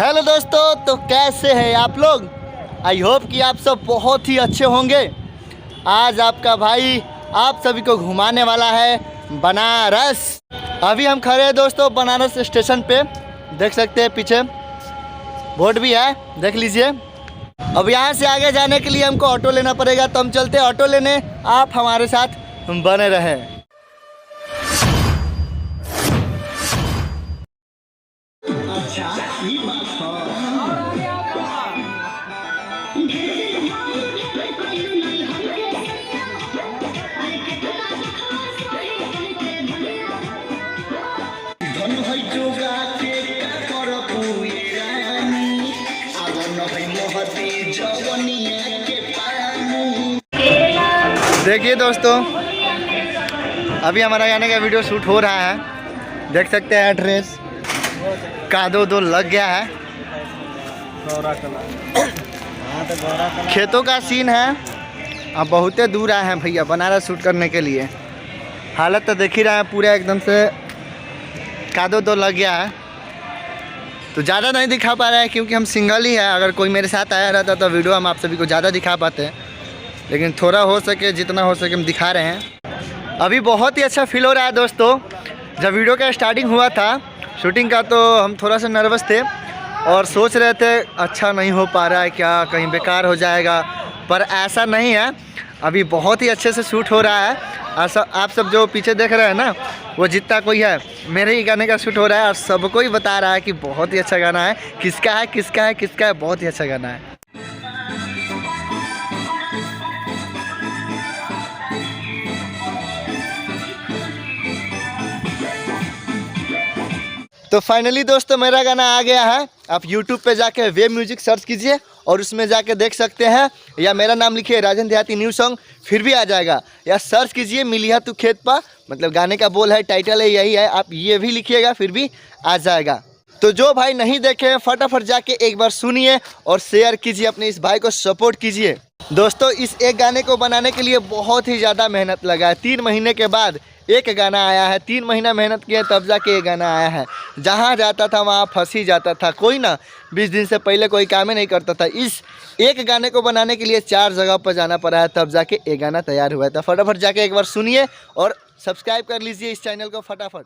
Hello दोस्तों, तो कैसे हैं आप लोग। आई होप कि आप सब बहुत ही अच्छे होंगे। आज आपका भाई आप सभी को घुमाने वाला है बनारस। अभी हम खड़े हैं दोस्तों बनारस स्टेशन पे, देख सकते हैं पीछे बोर्ड भी है, देख लीजिए। अब यहाँ से आगे जाने के लिए हमको ऑटो लेना पड़ेगा, तो हम चलते हैं ऑटो लेने। आप हमारे साथ बने रहें। देखिए दोस्तों, अभी हमारा जाने का वीडियो शूट हो रहा है। देख सकते हैं एड्रेस कादो दो लग गया है। खेतों का सीन है। अब बहुत दूर आए हैं भैया बनारस शूट करने के लिए। हालत तो देख ही रहे हैं, पूरा एकदम से कादो दो लग गया है। तो ज़्यादा नहीं दिखा पा रहा है क्योंकि हम सिंगल ही है। अगर कोई मेरे साथ आया रहता तो वीडियो हम आप सभी को ज़्यादा दिखा पाते हैं, लेकिन थोड़ा हो सके जितना हो सके हम दिखा रहे हैं। अभी बहुत ही अच्छा फील हो रहा है दोस्तों। जब वीडियो का स्टार्टिंग हुआ था शूटिंग का, तो हम थोड़ा सा नर्वस थे और सोच रहे थे अच्छा नहीं हो पा रहा है क्या, कहीं बेकार हो जाएगा, पर ऐसा नहीं है। अभी बहुत ही अच्छे से शूट हो रहा है। आप सब जो पीछे देख रहे हैं ना, वो जितना कोई है मेरे ही गाने का शूट हो रहा है और सबको ही बता रहा है कि बहुत ही अच्छा गाना है। किसका है किसका है किसका है, बहुत ही अच्छा गाना है। तो फाइनली दोस्तों मेरा गाना आ गया है। आप YouTube पे जाके वेब म्यूजिक सर्च कीजिए और उसमें जाके देख सकते हैं, या मेरा नाम लिखिए राजन देहाती न्यू सॉन्ग, फिर भी आ जाएगा। या सर्च कीजिए मिलिया तू खेत पा, मतलब गाने का बोल है, टाइटल है यही है, आप ये भी लिखिएगा फिर भी आ जाएगा। तो जो भाई नहीं देखे फटाफट जाके एक बार सुनिए और शेयर कीजिए, अपने इस भाई को सपोर्ट कीजिए। दोस्तों इस एक गाने को बनाने के लिए बहुत ही ज़्यादा मेहनत लगा है। 3 महीने के बाद एक गाना आया है। 3 महीना मेहनत किए तब जाके ये गाना आया है। जहाँ जाता था वहाँ फंस ही जाता था। कोई ना 20 दिन से पहले कोई काम ही नहीं करता था। इस एक गाने को बनाने के लिए 4 जगह पर जाना पड़ा है, तब जाके ये गाना तैयार हुआ था। फटाफट जाके एक बार सुनिए और सब्सक्राइब कर लीजिए इस चैनल को फटाफट।